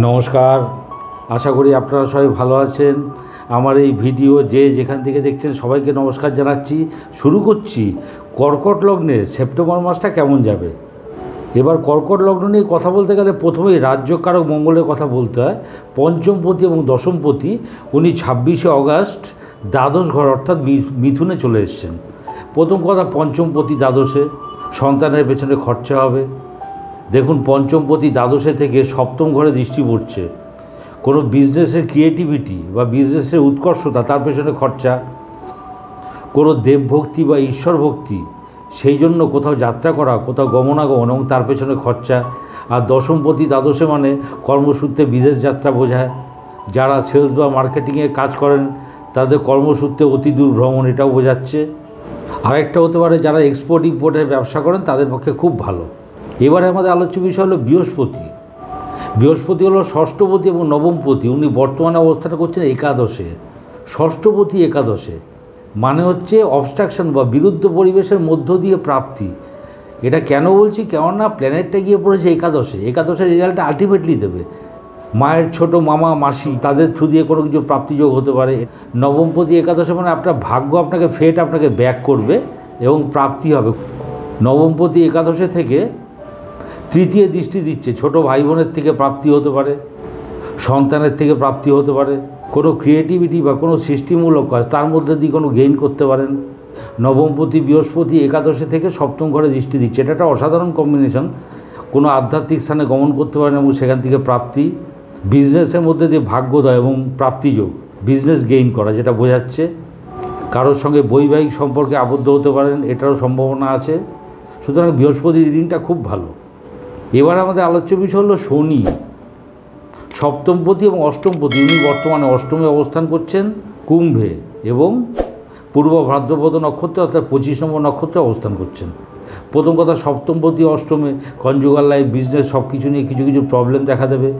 নমস্কার, আশা করি আপনারা সবাই ভালো আছেন। আমার এই ভিডিও যে যেখান থেকে দেখছেন সবাইকে নমস্কার জানাচ্ছি। শুরু করছি কর্কট লগ্নে সেপ্টেম্বর মাসটা কেমন যাবে। এবার কর্কট লগ্ন নিয়ে কথা বলতে গেলে প্রথমেই রাজ্যকারক মঙ্গলের কথা বলতে হয়। পঞ্চমপতি এবং দশমপতি উনি 26শে অগাস্ট দ্বাদশ ঘর অর্থাৎ মিথুনে চলে এসছেন। প্রথম কথা, পঞ্চমপতি দ্বাদশে, সন্তানের পেছনে খরচা হবে। দেখুন, পঞ্চমপতি দ্বাদশে থেকে সপ্তম ঘরে দৃষ্টি পড়ছে। কোনো বিজনেসের ক্রিয়েটিভিটি বা বিজনেসের উৎকর্ষতা, তার পেছনে খরচা। কোনো দেবভক্তি বা ঈশ্বর ভক্তি, সেই জন্য কোথাও যাত্রা করা, কোথাও গমনাগমন এবং তার পেছনে খরচা। আর দশমপতি দ্বাদশে মানে কর্মসূত্রে বিদেশ যাত্রা বোঝায়। যারা সেলস বা মার্কেটিংয়ে কাজ করেন তাদের কর্মসূত্রে অতি দূর ভ্রমণ, এটাও বোঝাচ্ছে। আরেকটা হতে পারে যারা এক্সপোর্ট ইম্পোর্টের ব্যবসা করেন তাদের পক্ষে খুব ভালো। এবারে আমাদের আলোচ্য বিষয় হলো বৃহস্পতি। বৃহস্পতি হলো ষষ্ঠপতি এবং নবমপতি। উনি বর্তমানে অবস্থান করছেন একাদশে। ষষ্ঠপতি একাদশে মানে হচ্ছে অবস্ট্রাকশন বা বিরুদ্ধ পরিবেশের মধ্য দিয়ে প্রাপ্তি। এটা কেন বলছি, কেননা প্ল্যানেটটা গিয়ে পড়েছে একাদশে। একাদশের রেজাল্টটা আলটিমেটলি দেবে। মায়ের ছোট মামা মাসি তাদের থ্রু দিয়ে কোনো কিছু প্রাপ্তিযোগ হতে পারে। নবমপতি একাদশে মানে আপনার ভাগ্য আপনাকে ফেট আপনাকে ব্যাক করবে এবং প্রাপ্তি হবে। নবমপতি একাদশে থেকে তৃতীয় দৃষ্টি দিচ্ছে। ছোট ভাই বোনের থেকে প্রাপ্তি হতে পারে, সন্তানের থেকে প্রাপ্তি হতে পারে। কোনো ক্রিয়েটিভিটি বা কোনো সৃষ্টিমূলক কাজ, তার মধ্যে দিয়ে কোনো গেইন করতে পারেন। নবমপতি বৃহস্পতি একাদশে থেকে সপ্তম ঘরে দৃষ্টি দিচ্ছে। এটা একটা অসাধারণ কম্বিনেশন। কোনো আধ্যাত্মিক স্থানে গমন করতে পারেন এবং সেখান থেকে প্রাপ্তি। বিজনেসের মধ্যে দিয়ে ভাগ্যোদয় এবং প্রাপ্তিযোগ, বিজনেস গেইন করা, যেটা বোঝাচ্ছে। কারোর সঙ্গে বৈবাহিক সম্পর্কে আবদ্ধ হতে পারেন, এটারও সম্ভাবনা আছে। সুতরাং বৃহস্পতির রিডিংটা খুব ভালো। এবার আমাদের আলোচ্য বিষয় হলো শনি। সপ্তমপতি এবং অষ্টমপতি, উনি বর্তমানে অষ্টমে অবস্থান করছেন কুম্ভে এবং পূর্ব ভাদ্রপদ নক্ষত্রে অর্থাৎ 25 নম্বর নক্ষত্রে অবস্থান করছেন। প্রথম কথা, সপ্তমপতি অষ্টমে কনজুগাল লাইফ, বিজনেস সব কিছু নিয়ে কিছু কিছু প্রবলেম দেখা দেবে।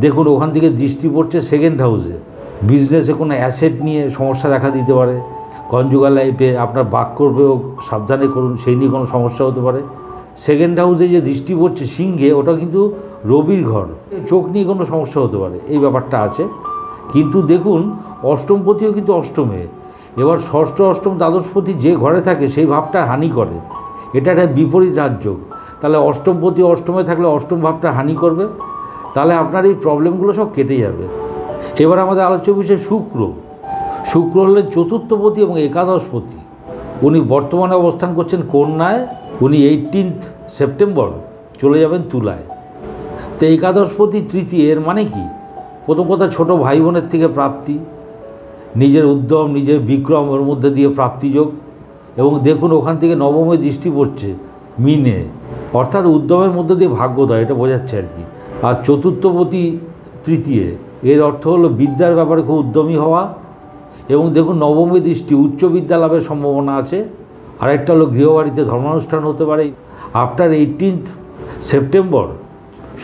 দেখুন, ওখান থেকে দৃষ্টি পড়ছে সেকেন্ড হাউসে। বিজনেসে কোনো অ্যাসেট নিয়ে সমস্যা দেখা দিতে পারে। কনজুগাল লাইফে আপনার বাক্য প্রয়োগ সাবধানে করুন, সেই নিয়ে কোনো সমস্যা হতে পারে। সেকেন্ড হাউসে যে দৃষ্টি পড়ছে সিংহে, ওটা কিন্তু রবির ঘর, চোখ নিয়ে কোনো সমস্যা হতে পারে, এই ব্যাপারটা আছে। কিন্তু দেখুন, অষ্টমপতিও কিন্তু অষ্টমে। এবার ষষ্ঠ অষ্টম দ্বাদশপতি যে ঘরে থাকে সেই ভাবটা হানি করে। এটা একটা বিপরীত রাজযোগ। তাহলে অষ্টমপতি অষ্টমে থাকলে অষ্টম ভাবটা হানি করবে। তাহলে আপনার এই প্রবলেমগুলো সব কেটে যাবে। এবার আমাদের আলোচ্য বিষয় শুক্র। শুক্র হলেন চতুর্থপতি এবং একাদশপতি। উনি বর্তমানে অবস্থান করছেন কন্যায়। উনি 18 সেপ্টেম্বর চলে যাবেন তুলায়। তো একাদশপতি তৃতীয়, এর মানে কি? প্রথম কথা, ছোটো ভাই বোনের থেকে প্রাপ্তি, নিজের উদ্যম নিজের বিক্রম ওর মধ্যে দিয়ে প্রাপ্তিযোগ। এবং দেখুন, ওখান থেকে নবমে দৃষ্টি পড়ছে মিনে, অর্থাৎ উদ্যমের মধ্যে দিয়ে ভাগ্যোদয়, এটা বোঝাচ্ছে আর কি। আর চতুর্থপতি তৃতীয়, এর অর্থ হলো বিদ্যার ব্যাপারে খুব উদ্যমী হওয়া। এবং দেখুন, নবমে দৃষ্টি, উচ্চ বিদ্যা লাভের সম্ভাবনা আছে। আরেকটা হলো গৃহবাড়িতে ধর্মানুষ্ঠান হতে পারে। আফটার 18 সেপ্টেম্বর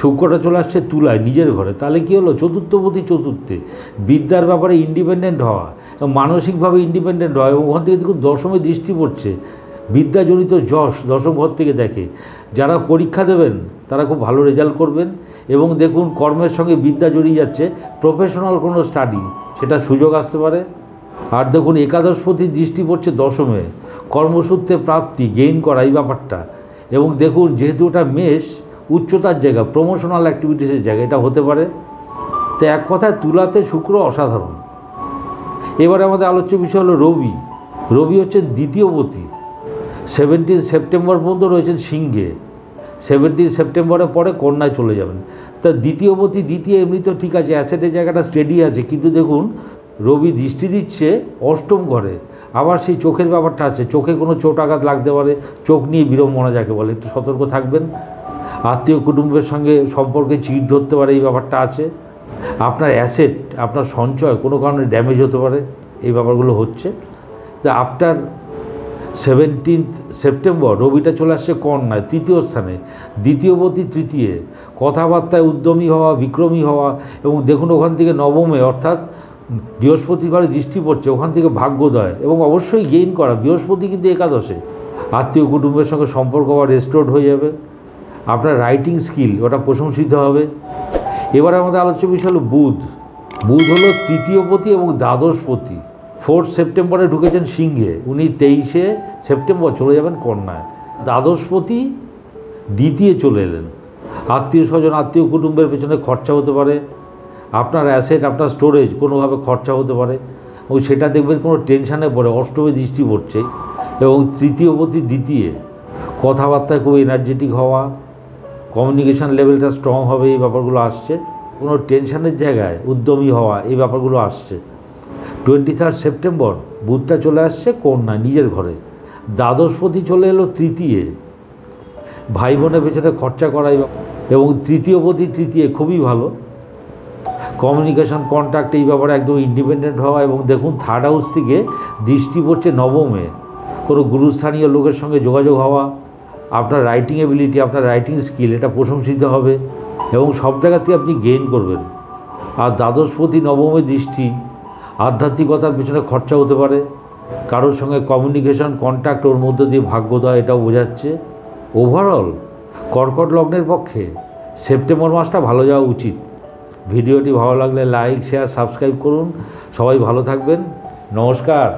শুক্রটা চলে আসছে তুলায় নিজের ঘরে। তাহলে কী হলো, চতুর্থপতি চতুর্থে, বিদ্যার ব্যাপারে ইন্ডিপেন্ডেন্ট হওয়া, মানসিকভাবে ইন্ডিপেন্ডেন্ট হওয়া। এবং ওখান থেকে দেখুন দশমে দৃষ্টি পড়ছে, বিদ্যাজনিত যশ দশম ঘর থেকে দেখে। যারা পরীক্ষা দেবেন তারা খুব ভালো রেজাল্ট করবেন। এবং দেখুন, কর্মের সঙ্গে বিদ্যা জড়িয়ে যাচ্ছে, প্রফেশনাল কোনো স্টাডি, সেটা সুযোগ আসতে পারে। আর দেখুন, একাদশপতির দৃষ্টি পড়ছে দশমে, কর্মসূত্রে প্রাপ্তি, গেইন করা, এই ব্যাপারটা। এবং দেখুন, যেহেতু ওটা মেষ, উচ্চতার জায়গা, প্রমোশনাল অ্যাক্টিভিটিসের জায়গা, এটা হতে পারে। তো এক কথায় তুলাতে শুক্র অসাধারণ। এবারে আমাদের আলোচ্য বিষয় হলো রবি। রবি হচ্ছেন দ্বিতীয়পতি। 17 সেপ্টেম্বর পর্যন্ত রয়েছেন সিংহে। 17 সেপ্টেম্বরের পরে কন্যায় চলে যাবেন। তা দ্বিতীয়পতি দ্বিতীয় এমনি তো ঠিক আছে, অ্যাসেটের জায়গাটা স্টেডি আছে। কিন্তু দেখুন, রবি দৃষ্টি দিচ্ছে অষ্টম ঘরে। আবার সেই চোখের ব্যাপারটা আছে, চোখে কোনো চোট আঘাত লাগতে পারে। চোখ নিয়ে বিড়ম্বনা যাকে বলে, একটু সতর্ক থাকবেন। আত্মীয় কুটুম্বের সঙ্গে সম্পর্কে চিট ধরতে পারে, এই ব্যাপারটা আছে। আপনার অ্যাসেট, আপনার সঞ্চয় কোনো কারণে ড্যামেজ হতে পারে, এই ব্যাপারগুলো হচ্ছে। তো আফটার 17 সেপ্টেম্বর রবিটা চলে আসছে কন্যায় তৃতীয় স্থানে, দ্বিতীয়পতি তৃতীয়, কথাবার্তায় উদ্যমী হওয়া, বিক্রমী হওয়া। এবং দেখুন, ওখান থেকে নবমে অর্থাৎ বৃহস্পতি ঘরে দৃষ্টি পড়ছে, ওখান থেকে ভাগ্যোদয় এবং অবশ্যই গেইন করা। বৃহস্পতি কিন্তু একাদশে, আত্মীয় কুটুম্বের সঙ্গে সম্পর্ক আবার রেস্টোর্ড হয়ে যাবে। আপনার রাইটিং স্কিল ওটা প্রশংসিত হবে। এবারে আমাদের আলোচ্য বিষয় হলো বুধ। বুধ হলো তৃতীয়পতি এবং দ্বাদশপতি। 4 সেপ্টেম্বরে ঢুকেছেন সিংহে, উনি 23শে সেপ্টেম্বর চলে যাবেন কন্যায়। দ্বাদশপতি দ্বিতীয় চলে এলেন। আত্মীয় স্বজন আত্মীয় কুটুম্বের পেছনে খরচা হতে পারে, আপনার অ্যাসেট আপনার স্টোরেজ কোনোভাবে খরচা হতে পারে, এবং সেটা দেখবেন কোনো টেনশানে পড়ে অষ্টমে দৃষ্টি পড়ছে। এবং তৃতীয়পতি দ্বিতীয়, কথাবার্তায় খুব এনার্জেটিক হওয়া, কমিউনিকেশান লেভেলটা স্ট্রং হবে, এই ব্যাপারগুলো আসছে। কোনো টেনশানের জায়গায় উদ্যমী হওয়া, এই ব্যাপারগুলো আসছে। 23 সেপ্টেম্বর বুধটা চলে আসছে কন্যা নিজের ঘরে। দ্বাদশপতি চলে এলো তৃতীয়, ভাই বোনের পেছনে খরচা করাই, এবং তৃতীয়পতি তৃতীয় খুবই ভালো, কমিউনিকেশান কন্ট্যাক্ট এই ব্যাপারে একদম ইন্ডিপেন্ডেন্ট হওয়া। এবং দেখুন 3rd হাউস থেকে দৃষ্টি পড়ছে নবমে, কোনো গুরুস্থানীয় লোকের সঙ্গে যোগাযোগ হওয়া, আপনার রাইটিং এবিলিটি আপনার রাইটিং স্কিল এটা প্রশংসিত হবে এবং সব জায়গা থেকে আপনি গেইন করবেন। আর দ্বাদশপতি নবমে দৃষ্টি, আধ্যাত্মিকতার পেছনে খরচা হতে পারে, কারোর সঙ্গে কমিউনিকেশান কন্ট্যাক্ট ওর মধ্যে দিয়ে ভাগ্যোদয় এটাও বোঝাচ্ছে। ওভারঅল কর্কট লগ্নের পক্ষে সেপ্টেম্বর মাসটা ভালো যাওয়া উচিত। ভিডিওটি ভালো লাগলে লাইক শেয়ার সাবস্ক্রাইব করুন। সবাই ভালো থাকবেন। নমস্কার।